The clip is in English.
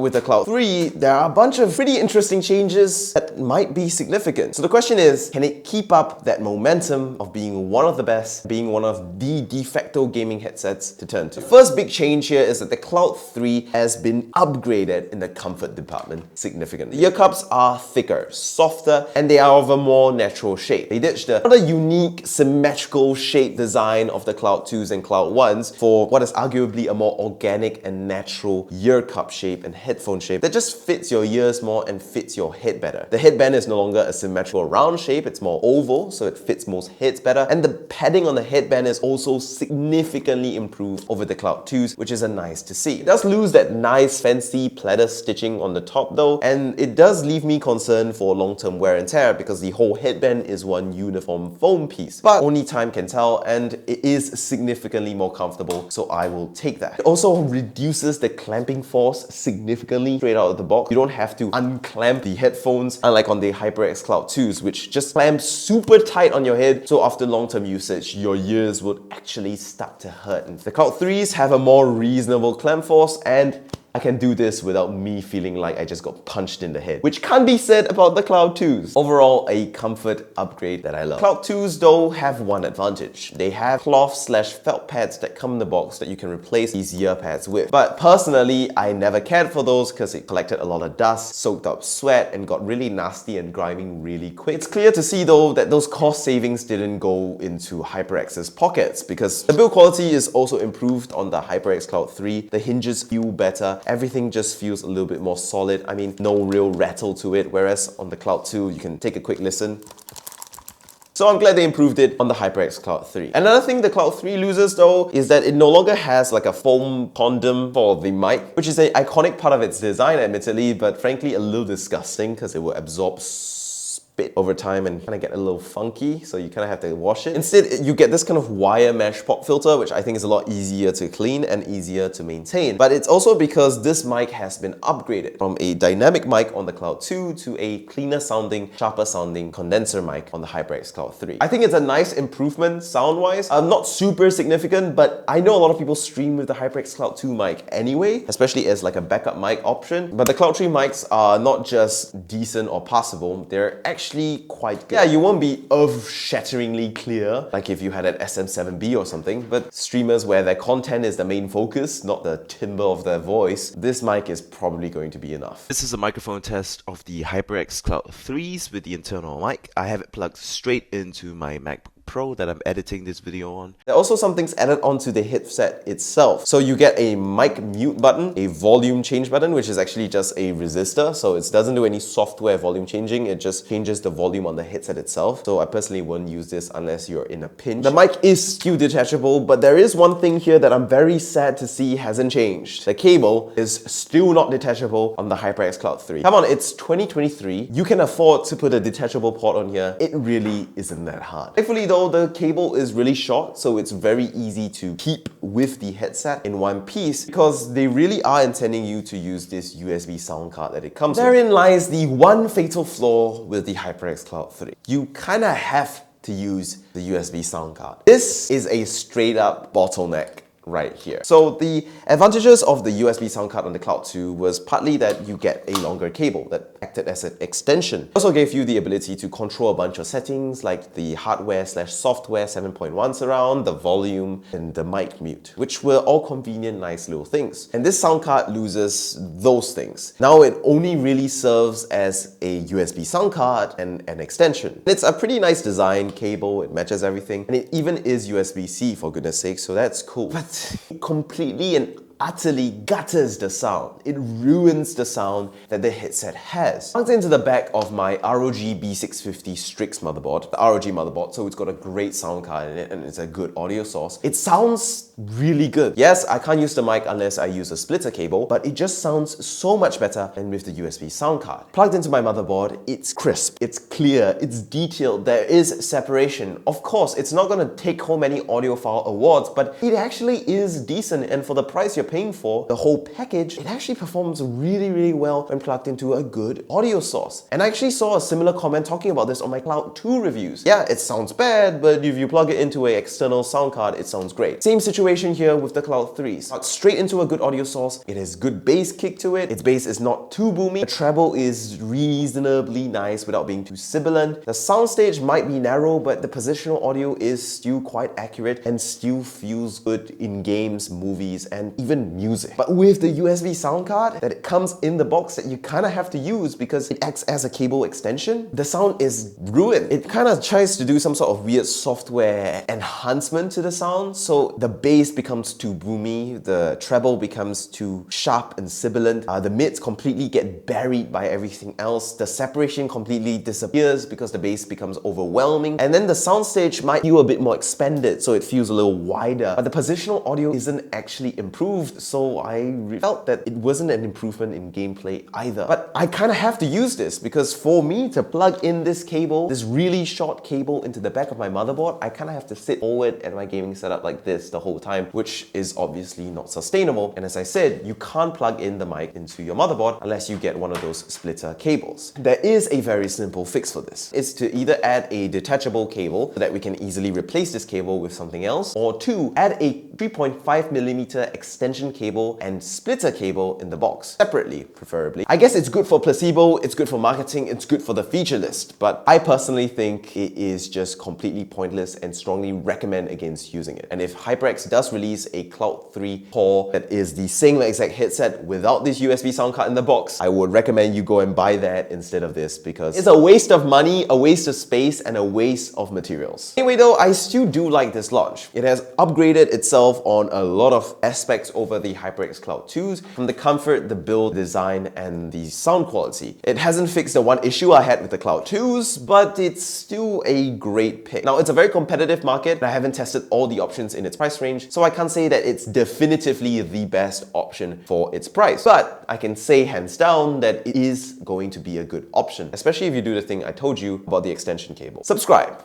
With the Cloud 3, there are a bunch of pretty interesting changes that might be significant. So the question is, can it keep up that momentum of being one of the best, being one of the de facto gaming headsets to turn to? The first big change here is that the Cloud 3 has been upgraded in the comfort department significantly. The ear cups are thicker, softer, and they are of a more natural shape. They ditched the rather unique symmetrical shape design of the Cloud 2s and Cloud 1s for what is arguably a more organic and natural ear cup shape and headphone shape that just fits your ears more and fits your head better. The headband is no longer a symmetrical round shape, it's more oval, so it fits most heads better. And the padding on the headband is also significantly improved over the Cloud 2s, which is nice to see. It does lose that nice fancy pleather stitching on the top though, and it does leave me concerned for long-term wear and tear because the whole headband is one uniform foam piece. But only time can tell, and it is significantly more comfortable, so I will take that. It also reduces the clamping force significantly straight out of the box. You don't have to unclamp the headphones, unlike on the HyperX Cloud 2s, which just clamp super tight on your head, so after long-term usage, your ears would actually start to hurt. And the Cloud 3s have a more reasonable clamp force, and I can do this without me feeling like I just got punched in the head, which can't be said about the Cloud 2s. Overall, a comfort upgrade that I love. Cloud 2s though have one advantage. They have cloth/felt pads that come in the box that you can replace these ear pads with. But personally, I never cared for those because it collected a lot of dust, soaked up sweat, and got really nasty and grimy really quick. It's clear to see though that those cost savings didn't go into HyperX's pockets because the build quality is also improved on the HyperX Cloud 3. The hinges feel better. Everything just feels a little bit more solid. I mean, no real rattle to it, whereas on the Cloud 2, you can take a quick listen. So I'm glad they improved it on the HyperX Cloud 3. Another thing the Cloud 3 loses though is that it no longer has like a foam condom for the mic, which is an iconic part of its design admittedly, but frankly a little disgusting because it will absorb spit over time and kind of get a little funky, so you kind of have to wash it. Instead, you get this kind of wire mesh pop filter, which I think is a lot easier to clean and easier to maintain. But it's also because this mic has been upgraded from a dynamic mic on the Cloud 2 to a cleaner sounding, sharper sounding condenser mic on the HyperX Cloud 3. I think it's a nice improvement sound-wise. Not super significant, but I know a lot of people stream with the HyperX Cloud 2 mic anyway, especially as like a backup mic option. But the Cloud 3 mics are not just decent or passable, they're actually quite good. Yeah, you won't be earth-shatteringly clear like if you had an SM7B or something, but streamers where their content is the main focus, not the timbre of their voice, this mic is probably going to be enough. This is a microphone test of the HyperX Cloud 3s with the internal mic. I have it plugged straight into my MacBook Pro that I'm editing this video on. There are also some things added onto the headset itself. So you get a mic mute button, a volume change button, which is actually just a resistor. So it doesn't do any software volume changing. It just changes the volume on the headset itself. So I personally wouldn't use this unless you're in a pinch. The mic is still detachable, but there is one thing here that I'm very sad to see hasn't changed. The cable is still not detachable on the HyperX Cloud 3. Come on, it's 2023. You can afford to put a detachable port on here. It really isn't that hard. Thankfully though, the cable is really short, so it's very easy to keep with the headset in one piece because they really are intending you to use this USB sound card that it comes with. Therein lies the one fatal flaw with the HyperX Cloud 3. You kind of have to use the USB sound card. This is a straight up bottleneck right here. So the advantages of the USB sound card on the Cloud 2 was partly that you get a longer cable that acted as an extension. It also gave you the ability to control a bunch of settings like the hardware/software 7.1 surround, the volume, and the mic mute, which were all convenient, nice little things. And this sound card loses those things. Now it only really serves as a USB sound card and an extension. It's a pretty nice design cable, it matches everything, and it even is USB-C for goodness sake, so that's cool. But it completely and utterly gutters the sound. It ruins the sound that the headset has. Plugged into the back of my ROG B650 Strix motherboard, the ROG motherboard, so it's got a great sound card in it and it's a good audio source. It sounds really good. Yes, I can't use the mic unless I use a splitter cable, but it just sounds so much better than with the USB sound card. Plugged into my motherboard, it's crisp, it's clear, it's detailed, there is separation. Of course, it's not gonna take home any audiophile awards, but it actually is decent, and for the price you're paying for, the whole package, it actually performs really well when plugged into a good audio source. And I actually saw a similar comment talking about this on my Cloud 2 reviews. Yeah, it sounds bad, but if you plug it into an external sound card, it sounds great. Same situation here with the Cloud 3s. Plugged straight into a good audio source, it has good bass kick to it, its bass is not too boomy, the treble is reasonably nice without being too sibilant. The soundstage might be narrow, but the positional audio is still quite accurate and still feels good in games, movies, and even music. But with the USB sound card that it comes in the box that you kind of have to use because it acts as a cable extension, the sound is ruined. It kind of tries to do some sort of weird software enhancement to the sound, so the bass becomes too boomy, the treble becomes too sharp and sibilant, the mids completely get buried by everything else, the separation completely disappears because the bass becomes overwhelming, and then the soundstage might feel a bit more expanded, so it feels a little wider. But the positional audio isn't actually improved, so I felt that it wasn't an improvement in gameplay either. But I kind of have to use this because for me to plug in this cable, this really short cable into the back of my motherboard, I kind of have to sit forward at my gaming setup like this the whole time, which is obviously not sustainable. And as I said, you can't plug in the mic into your motherboard unless you get one of those splitter cables. There is a very simple fix for this. It's to either add a detachable cable so that we can easily replace this cable with something else, or two, add a 3.5mm extension cable and splitter cable in the box, separately preferably. I guess it's good for placebo, it's good for marketing, it's good for the feature list, but I personally think it is just completely pointless and strongly recommend against using it. And if HyperX does release a Cloud 3 core that is the same exact headset without this USB sound card in the box, I would recommend you go and buy that instead of this because it's a waste of money, a waste of space, and a waste of materials. Anyway though, I still do like this launch. It has upgraded itself on a lot of aspects over the HyperX Cloud 2s, from the comfort, the build, design, and the sound quality. It hasn't fixed the one issue I had with the Cloud 2s, but it's still a great pick. Now, it's a very competitive market, and I haven't tested all the options in its price range, so I can't say that it's definitively the best option for its price. But I can say hands down that it is going to be a good option, especially if you do the thing I told you about the extension cable. Subscribe.